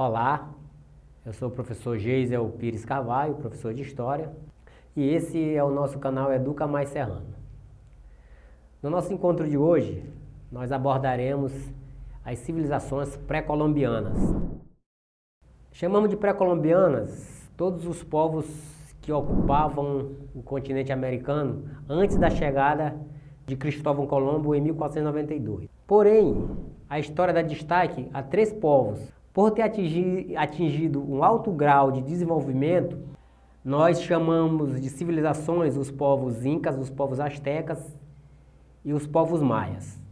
Olá, eu sou o professor Geisel Pires Carvalho, professor de História, e esse é o nosso canal Educa Mais Serrano. No nosso encontro de hoje, nós abordaremos as civilizações pré-colombianas. Chamamos de pré-colombianas todos os povos que ocupavam o continente americano antes da chegada de Cristóvão Colombo em 1492. Porém, a história dá destaque a três povos. Por ter atingido um alto grau de desenvolvimento, nós chamamos de civilizações os povos incas, os povos astecas e os povos maias.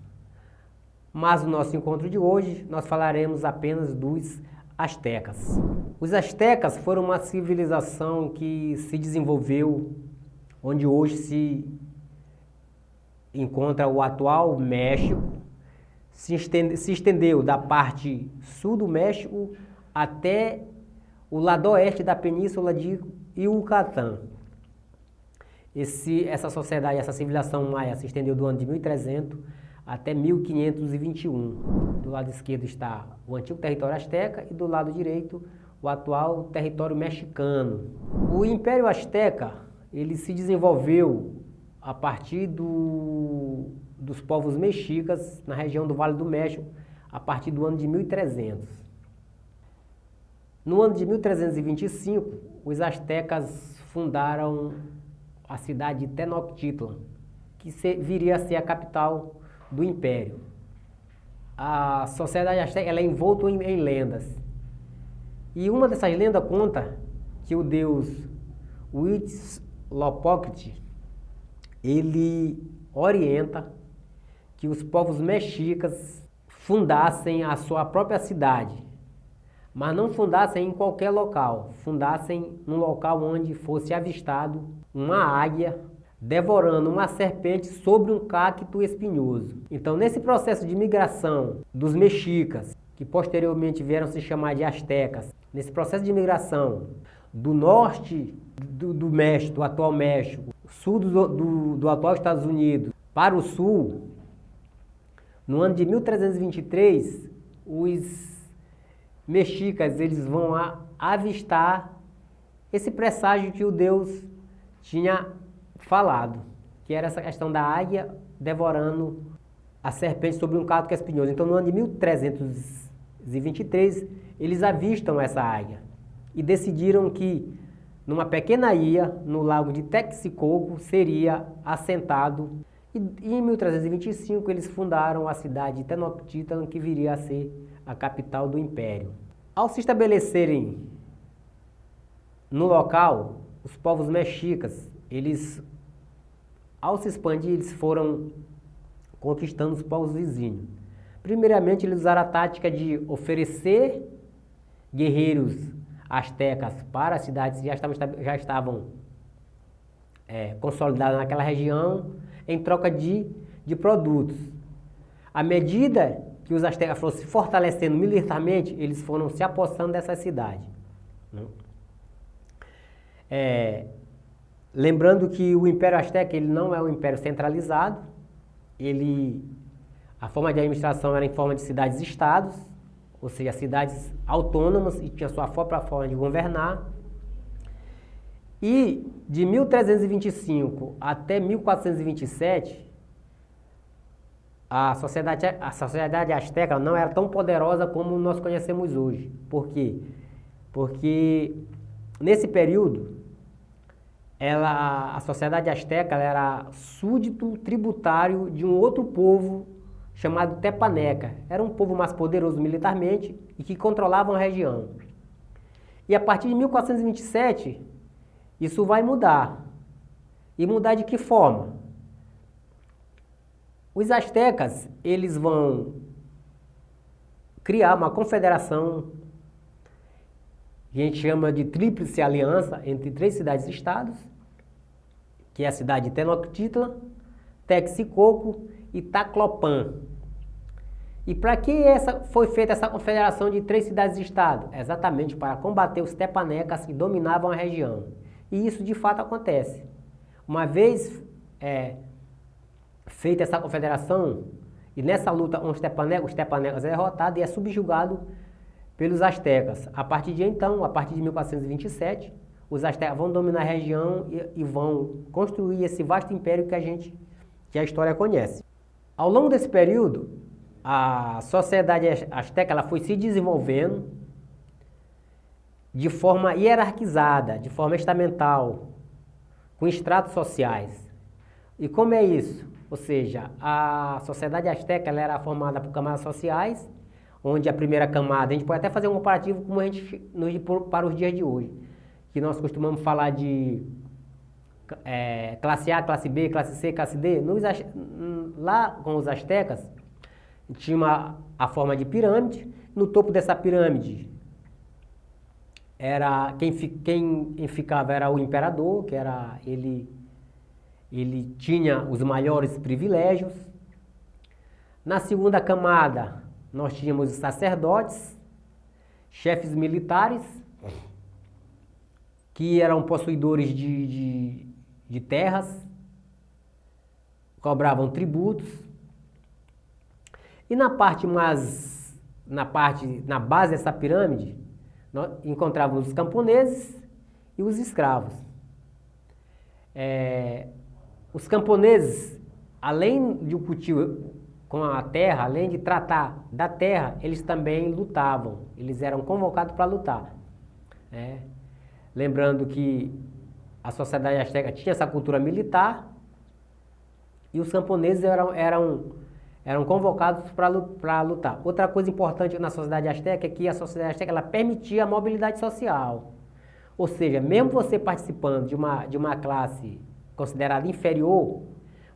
Mas no nosso encontro de hoje, nós falaremos apenas dos astecas. Os astecas foram uma civilização que se desenvolveu onde hoje se encontra o atual México. Se estendeu da parte sul do México até o lado oeste da península de Yucatán. Essa sociedade, essa civilização maia se estendeu do ano de 1300 até 1521. Do lado esquerdo está o antigo território asteca e do lado direito o atual território mexicano. O Império Azteca ele se desenvolveu a partir dos povos mexicas na região do Vale do México, a partir do ano de 1300. No ano de 1325, os astecas fundaram a cidade de Tenochtitlan, que viria a ser a capital do império. A sociedade asteca ela é envolta em lendas. E uma dessas lendas conta que o deus Huitzilopochtli ele orienta que os povos mexicas fundassem a sua própria cidade, mas não fundassem em qualquer local, fundassem num local onde fosse avistado uma águia devorando uma serpente sobre um cacto espinhoso. Então, nesse processo de migração dos mexicas, que posteriormente vieram se chamar de astecas, nesse processo de migração do norte do México, do atual México, sul do atual Estados Unidos, para o sul, no ano de 1323, os mexicas eles vão avistar esse presságio que o Deus tinha falado, que era essa questão da águia devorando a serpente sobre um cacto espinhoso. Então, no ano de 1323, eles avistam essa águia e decidiram que numa pequena ilha, no lago de Texcoco, seria assentado. E em 1325 eles fundaram a cidade de Tenochtitlan, que viria a ser a capital do império. Ao se estabelecerem no local, os povos mexicas, ao se expandir, eles foram conquistando os povos vizinhos. Primeiramente, eles usaram a tática de oferecer guerreiros astecas para as cidades que já estavam consolidadas naquela região, em troca de produtos. À medida que os astecas foram se fortalecendo militarmente, eles foram se apossando dessa cidade. Lembrando que o Império Azteca ele não é um império centralizado, a forma de administração era em forma de cidades-estados, ou seja, cidades autônomas e tinha sua própria forma de governar. E de 1325 até 1427, a sociedade asteca não era tão poderosa como nós conhecemos hoje. Por quê? Porque nesse período, a sociedade asteca era súdito tributário de um outro povo chamado Tepaneca. Era um povo mais poderoso militarmente e que controlava a região. E a partir de 1427, isso vai mudar. E mudar de que forma? Os astecas, eles vão criar uma confederação que a gente chama de Tríplice Aliança entre três cidades-estados, que é a cidade de Tenochtitlan, Texcoco e Taclopan. E para que foi feita essa confederação de três cidades-estado? Exatamente para combater os tepanecas que dominavam a região. E isso de fato acontece. Uma vez feita essa confederação, e nessa luta os tepanecas é derrotado e é subjugado pelos astecas. A partir de então, a partir de 1427, os astecas vão dominar a região e vão construir esse vasto império que a história conhece. Ao longo desse período, a sociedade asteca ela foi se desenvolvendo de forma hierarquizada, de forma estamental, com estratos sociais. E como é isso? Ou seja, a sociedade asteca ela era formada por camadas sociais, onde a primeira camada, a gente pode até fazer um comparativo como para os dias de hoje, que nós costumamos falar de classe A, classe B, classe C, classe D. Lá com os astecas, tinha a forma de pirâmide. No topo dessa pirâmide, quem ficava era o imperador, que era ele tinha os maiores privilégios. Na segunda camada, nós tínhamos os sacerdotes, chefes militares, que eram possuidores de terras, cobravam tributos. E na base dessa pirâmide, nós encontrávamos os camponeses e os escravos. Os camponeses, além de o cultivo com a terra, além de tratar da terra, eles também lutavam. Eles eram convocados para lutar. Lembrando que a sociedade asteca tinha essa cultura militar e os camponeses eram convocados para lutar. Outra coisa importante na sociedade asteca é que a sociedade asteca ela permitia a mobilidade social. Ou seja, mesmo você participando de uma classe considerada inferior,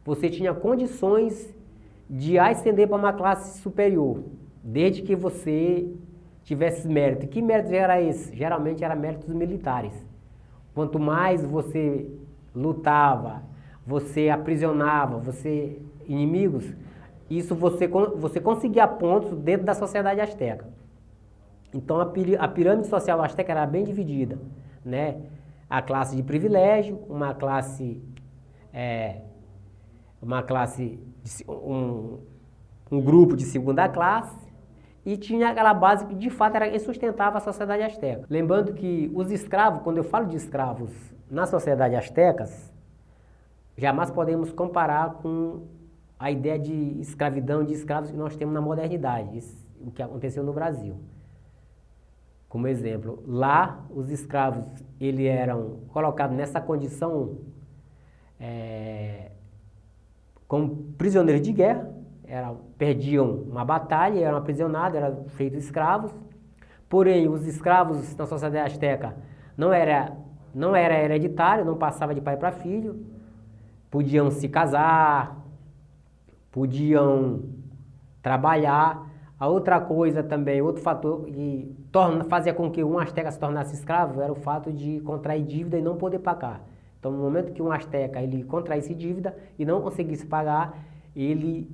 você tinha condições de ascender para uma classe superior, desde que você tivesse mérito. Que mérito era esse? Geralmente era méritos militares. Quanto mais você lutava, você aprisionava, inimigos, isso você conseguia pontos dentro da sociedade asteca. Então a pirâmide social asteca era bem dividida, né? A classe de privilégio, um grupo de segunda classe, e tinha aquela base que de fato era quem sustentava a sociedade asteca. Lembrando que os escravos, quando eu falo de escravos na sociedade astecas, jamais podemos comparar com a ideia de escravidão, de escravos que nós temos na modernidade, o que aconteceu no Brasil. Como exemplo, lá os escravos eles eram colocados nessa condição como prisioneiros de guerra, perdiam uma batalha, eram aprisionados, eram feitos escravos. Porém, os escravos na sociedade asteca não era hereditário, não passava de pai para filho, podiam se casar, podiam trabalhar. A outra coisa também, outro fator que fazia com que um asteca se tornasse escravo era o fato de contrair dívida e não poder pagar. Então, no momento que um asteca ele contraísse dívida e não conseguisse pagar, ele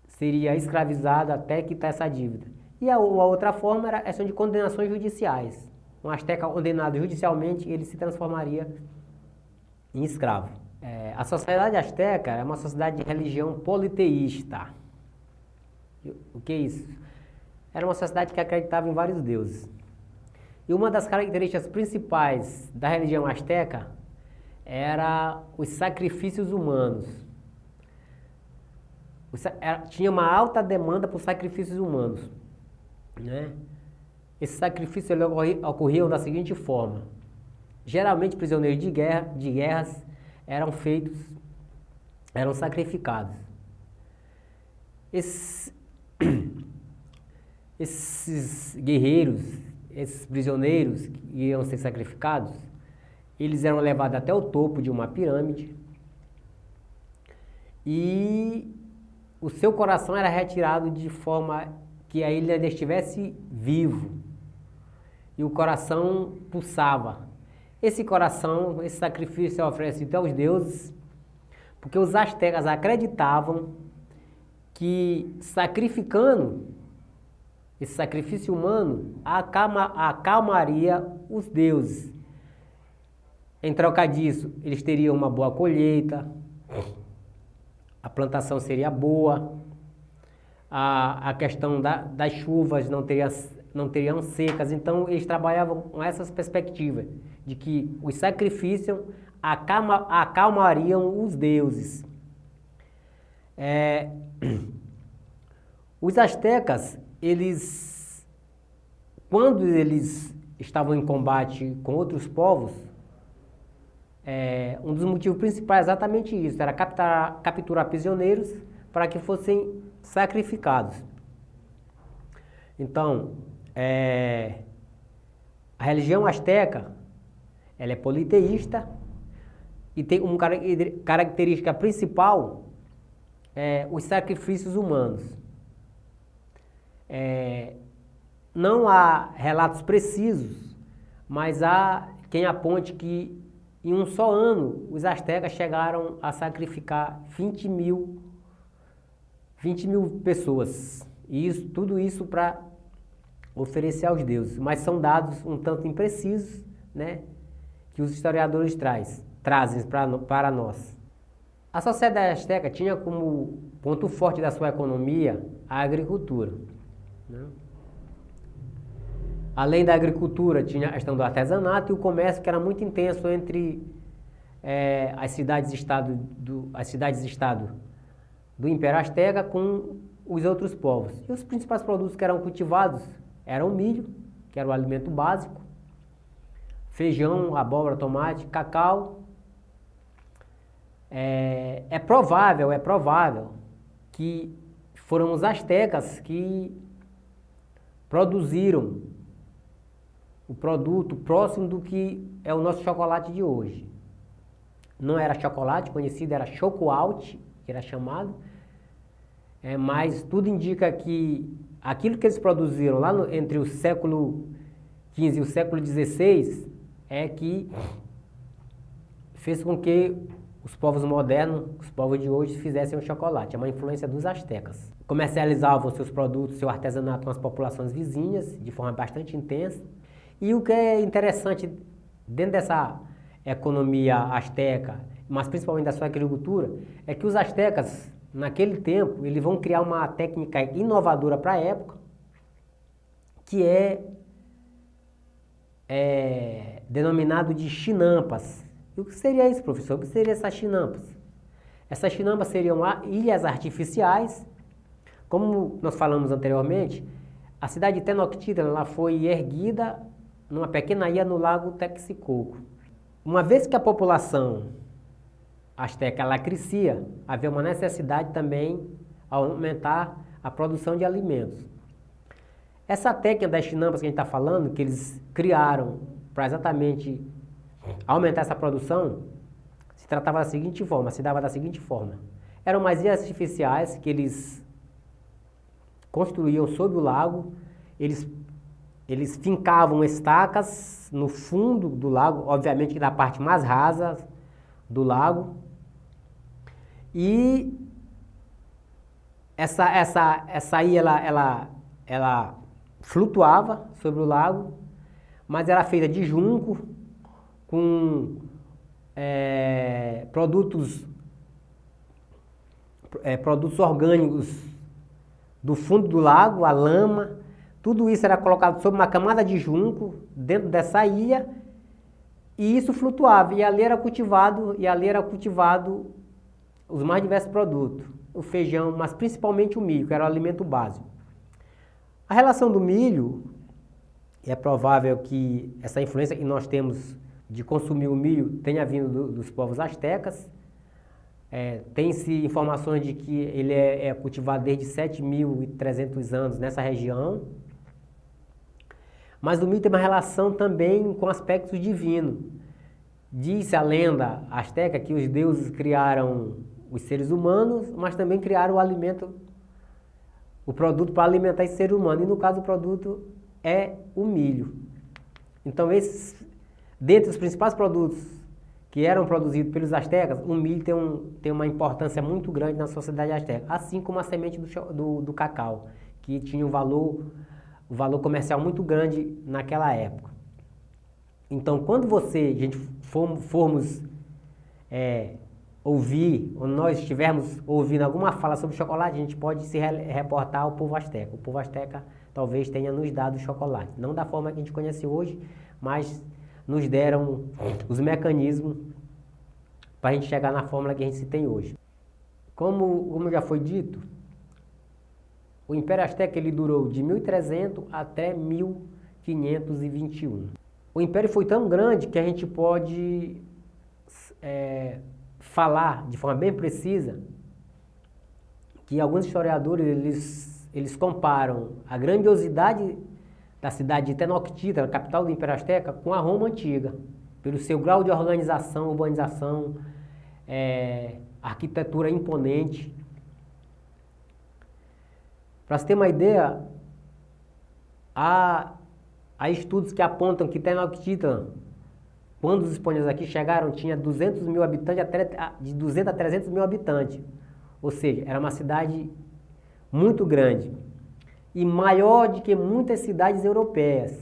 seria escravizado até quitar essa dívida. E a outra forma era essa de condenações judiciais. Um asteca condenado judicialmente, ele se transformaria em escravo. A sociedade asteca é uma sociedade de religião politeísta. O que é isso? Era uma sociedade que acreditava em vários deuses. E uma das características principais da religião asteca era os sacrifícios humanos. Tinha uma alta demanda por sacrifícios humanos, né? Esses sacrifícios ocorriam da seguinte forma: geralmente prisioneiros de guerras eram sacrificados. Esses guerreiros, esses prisioneiros que iam ser sacrificados, eles eram levados até o topo de uma pirâmide e o seu coração era retirado de forma que ele ainda estivesse vivo e o coração pulsava. Esse sacrifício é oferecido aos deuses, porque os astecas acreditavam que sacrificando esse sacrifício humano acalmaria os deuses. Em troca disso, eles teriam uma boa colheita, a plantação seria boa, a questão das chuvas não teria não teriam secas. Então eles trabalhavam com essas perspectivas de que os sacrifícios acalmariam os deuses. Os astecas, quando eles estavam em combate com outros povos, um dos motivos principais é exatamente isso, era capturar prisioneiros para que fossem sacrificados. Então, a religião asteca, ela é politeísta e tem uma característica principal, os sacrifícios humanos. Não há relatos precisos, mas há quem aponte que em um só ano os astecas chegaram a sacrificar 20 mil pessoas. E tudo isso para oferecer aos deuses. Mas são dados um tanto imprecisos, né, que os historiadores trazem para nós. A sociedade asteca tinha como ponto forte da sua economia a agricultura, né? Além da agricultura, tinha a questão do artesanato e o comércio, que era muito intenso entre as cidades-estado do Império Asteca com os outros povos. E os principais produtos que eram cultivados eram o milho, que era o alimento básico, feijão, abóbora, tomate, cacau. É provável que foram os astecas que produziram o produto próximo do que é o nosso chocolate de hoje. Não era chocolate conhecido, era chocoalt, que era chamado, mas tudo indica que aquilo que eles produziram lá entre o século XV e o século XVI é que fez com que os povos modernos, os povos de hoje, fizessem o chocolate. É uma influência dos astecas. Comercializavam seus produtos, seu artesanato com as populações vizinhas, de forma bastante intensa. E o que é interessante dentro dessa economia asteca, mas principalmente da sua agricultura, é que os astecas, naquele tempo, eles vão criar uma técnica inovadora para a época, que é denominado de chinampas. E o que seria isso, professor? O que seria essas chinampas? Essas chinampas seriam ilhas artificiais. Como nós falamos anteriormente, a cidade de Tenochtitlan ela foi erguida numa pequena ilha no lago Texcoco. Uma vez que a população asteca ela crescia, havia uma necessidade também de aumentar a produção de alimentos. Essa técnica das chinampas que a gente está falando, que eles criaram para exatamente aumentar essa produção, se tratava da seguinte forma, se dava da seguinte forma. Eram umas ilhas artificiais que eles construíam sob o lago, eles fincavam estacas no fundo do lago, obviamente na parte mais rasa do lago, e essa ilha ela flutuava sobre o lago, mas era feita de junco, com produtos orgânicos do fundo do lago, a lama. Tudo isso era colocado sobre uma camada de junco dentro dessa ilha e isso flutuava. E ali era cultivado os mais diversos produtos. O feijão, mas principalmente o milho, que era o alimento básico. A relação do milho, é provável que essa influência que nós temos de consumir o milho tenha vindo dos povos astecas. Tem-se informações de que ele é cultivado desde 7.300 anos nessa região. Mas o milho tem uma relação também com aspectos divinos. Diz a lenda asteca que os deuses criaram os seres humanos, mas também criaram o produto para alimentar esse ser humano. E no caso o produto é o milho. Então dentre os principais produtos que eram produzidos pelos astecas, o milho tem uma importância muito grande na sociedade asteca, assim como a semente do cacau, que tinha um valor comercial muito grande naquela época. Então, quando gente formos ouvir, ou nós estivermos ouvindo alguma fala sobre chocolate, a gente pode se reportar ao povo asteca. O povo asteca talvez tenha nos dado o chocolate. Não da forma que a gente conhece hoje, mas nos deram os mecanismos para a gente chegar na fórmula que a gente tem hoje. Como já foi dito, o Império Azteca ele durou de 1300 até 1521. O Império foi tão grande que a gente pode falar de forma bem precisa que alguns historiadores eles comparam a grandiosidade da cidade de Tenochtitlan, a capital do Império Azteca, com a Roma antiga, pelo seu grau de organização, urbanização, arquitetura imponente. Para você ter uma ideia, há estudos que apontam que Tenochtitlan, quando os espanhóis aqui chegaram, tinha 200 mil habitantes, de 200 a 300 mil habitantes. Ou seja, era uma cidade muito grande e maior do que muitas cidades europeias.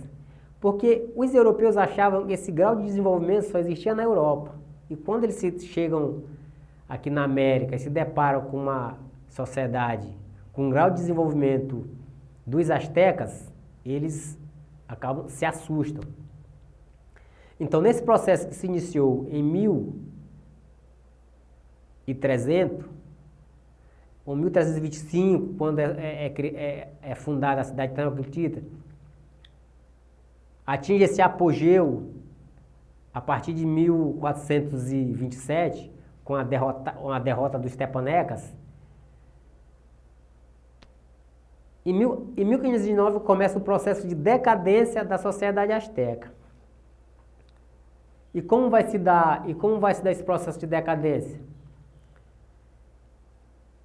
Porque os europeus achavam que esse grau de desenvolvimento só existia na Europa. E quando eles chegam aqui na América e se deparam com uma sociedade com um grau de desenvolvimento dos astecas, eles se assustam. Então, nesse processo que se iniciou em 1300, ou 1325, quando é fundada a cidade de Tenochtitlan, atinge esse apogeu a partir de 1427, com a derrota dos Tepanecas. Em 1509 começa o processo de decadência da sociedade asteca. E como vai se dar esse processo de decadência?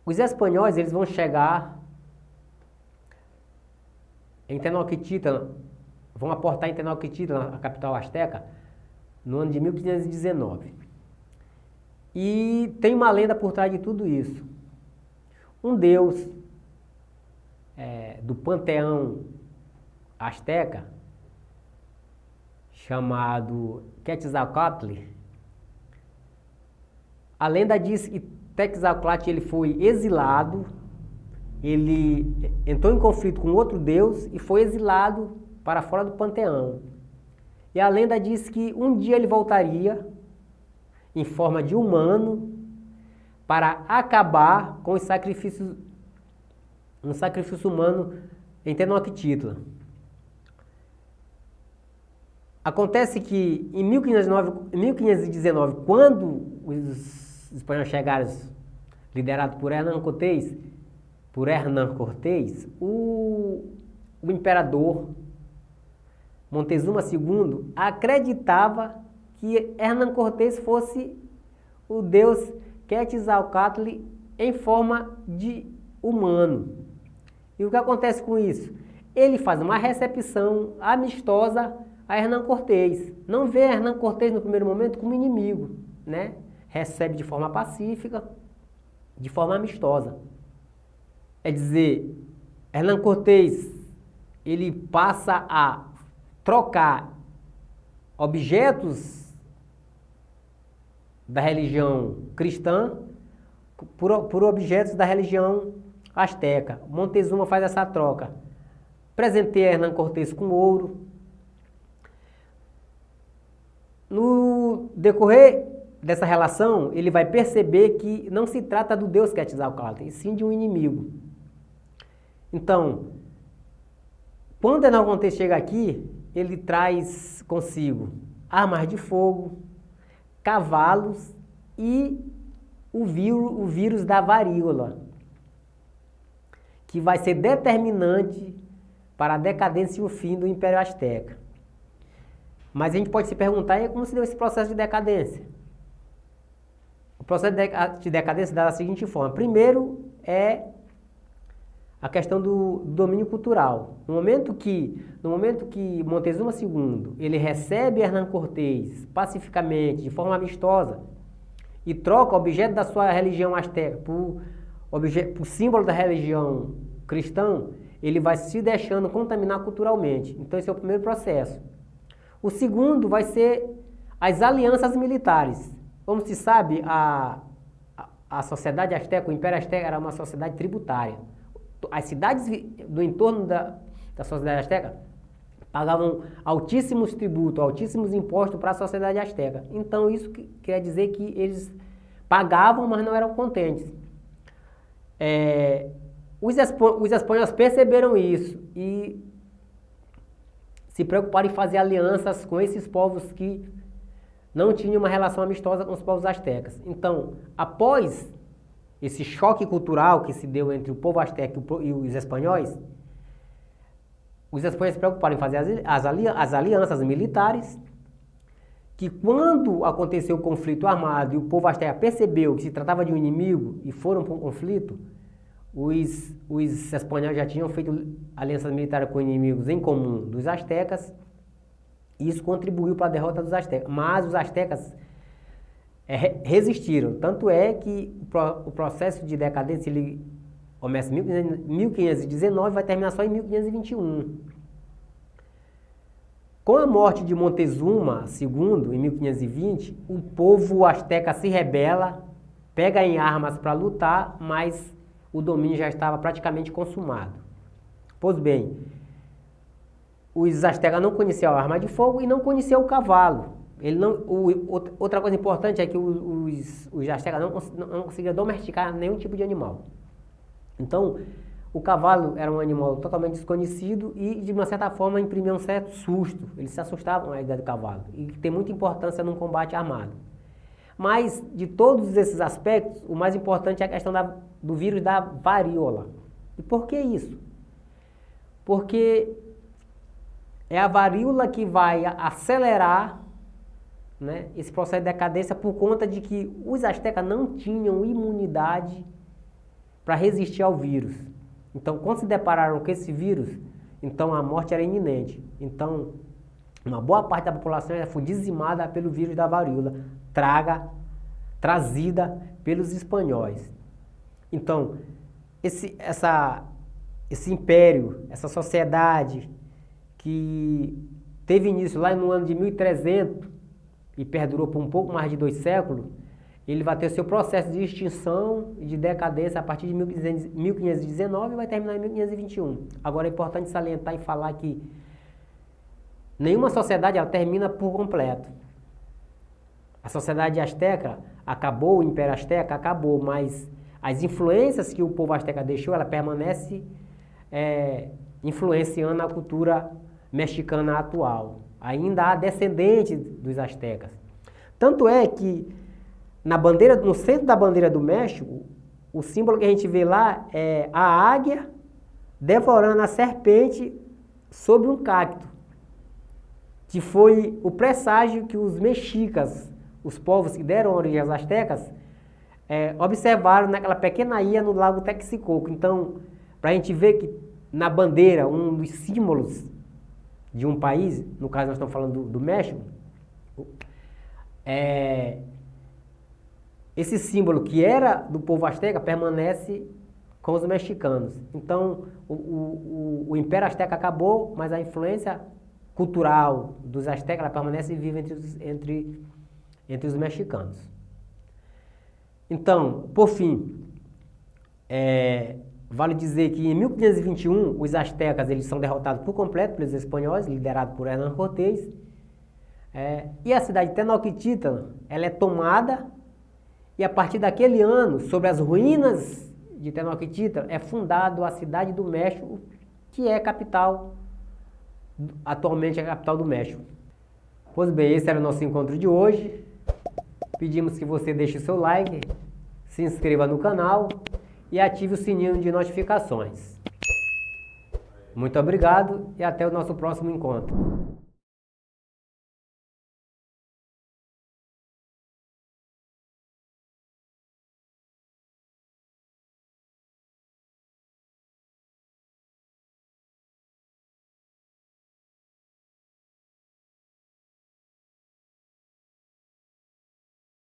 Os espanhóis eles vão chegar em Tenochtitlan, vão aportar em Tenochtitlan, a capital asteca, no ano de 1519. E tem uma lenda por trás de tudo isso. Um deus do panteão asteca, chamado Quetzalcoatl. A lenda diz que Quetzalcoatl ele foi exilado, ele entrou em conflito com outro deus e foi exilado para fora do panteão. E a lenda diz que um dia ele voltaria em forma de humano para acabar com os sacrifícios, um sacrifício humano em Tenochtitlan. Acontece que em 1519, quando os espanhóis chegaram, liderados por Hernán Cortés, o imperador Montezuma II acreditava que Hernán Cortés fosse o deus Quetzalcoatl em forma de humano. E o que acontece com isso? Ele faz uma recepção amistosa a Hernán Cortés. Não vê Hernán Cortés no primeiro momento como inimigo, né? Recebe de forma pacífica, de forma amistosa. É dizer, Hernán Cortés, ele passa a trocar objetos da religião cristã por objetos da religião asteca. Montezuma faz essa troca. Presenteia Hernán Cortés com ouro. No decorrer dessa relação, ele vai perceber que não se trata do deus Quetzalcoatl, e sim de um inimigo. Então, quando Hernán Cortés chega aqui, ele traz consigo armas de fogo, cavalos e o vírus da varíola, que vai ser determinante para a decadência e o fim do Império Azteca. Mas a gente pode se perguntar como se deu esse processo de decadência. O processo de decadência dá da seguinte forma. Primeiro é a questão do domínio cultural. No momento que Montezuma II ele recebe Hernán Cortés pacificamente, de forma amistosa, e troca o objeto da sua religião asteca por símbolo da religião cristã, ele vai se deixando contaminar culturalmente. Então esse é o primeiro processo. O segundo vai ser as alianças militares. Como se sabe, a sociedade asteca, o Império Azteca era uma sociedade tributária. As cidades do entorno da sociedade asteca pagavam altíssimos tributos, altíssimos impostos para a sociedade asteca. Então isso quer dizer que eles pagavam, mas não eram contentes. Os espanhóis perceberam isso e se preocuparam em fazer alianças com esses povos que não tinham uma relação amistosa com os povos astecas. Então, após esse choque cultural que se deu entre o povo asteca e os espanhóis se preocuparam em fazer as alianças militares, que quando aconteceu o conflito armado e o povo asteca percebeu que se tratava de um inimigo e foram para um conflito, os espanhóis já tinham feito alianças militares com inimigos em comum dos astecas, e isso contribuiu para a derrota dos astecas. Mas os astecas resistiram. Tanto é que o processo de decadência ele começa em 1519 e vai terminar só em 1521. Com a morte de Montezuma II, em 1520, o povo asteca se rebela, pega em armas para lutar, mas o domínio já estava praticamente consumado. Pois bem, os astecas não conheciam a arma de fogo e não conheciam o cavalo. Outra coisa importante é que os astecas não conseguiam domesticar nenhum tipo de animal. Então, o cavalo era um animal totalmente desconhecido e, de uma certa forma, imprimia um certo susto. Eles se assustavam com a ideia do cavalo e tem muita importância num combate armado. Mas, de todos esses aspectos, o mais importante é a questão do vírus da varíola. E por que isso? Porque é a varíola que vai acelerar, né, esse processo de decadência por conta de que os astecas não tinham imunidade para resistir ao vírus. Então, quando se depararam com esse vírus, então a morte era iminente. Então, uma boa parte da população foi dizimada pelo vírus da varíola, trazida pelos espanhóis. Então, esse império, essa sociedade que teve início lá no ano de 1300 e perdurou por um pouco mais de 2 séculos, ele vai ter seu processo de extinção e de decadência a partir de 1519 e vai terminar em 1521. Agora é importante salientar e falar que nenhuma sociedade ela termina por completo. A sociedade asteca acabou, o Império Asteca acabou, mas as influências que o povo asteca deixou, ela permanece influenciando a cultura mexicana atual. Ainda há descendentes dos astecas. Tanto é que no centro da bandeira do México, o símbolo que a gente vê lá é a águia devorando a serpente sobre um cacto, que foi o presságio que os mexicas, os povos que deram origem aos astecas, observaram naquela pequena ilha no lago Texcoco. Então, para a gente ver que na bandeira, um dos símbolos de um país, no caso nós estamos falando do México, esse símbolo que era do povo asteca permanece com os mexicanos. Então, o Império Asteca acabou, mas a influência cultural dos astecas ela permanece viva entre os mexicanos. Então, por fim, vale dizer que em 1521 os astecas eles são derrotados por completo pelos espanhóis, liderados por Hernán Cortés, e a cidade de Tenochtitlan ela é tomada, e a partir daquele ano, sobre as ruínas de Tenochtitlan, é fundada a cidade do México, que é a capital, atualmente é a capital do México. Pois bem, esse era o nosso encontro de hoje. Pedimos que você deixe o seu like, se inscreva no canal e ative o sininho de notificações. Muito obrigado e até o nosso próximo encontro.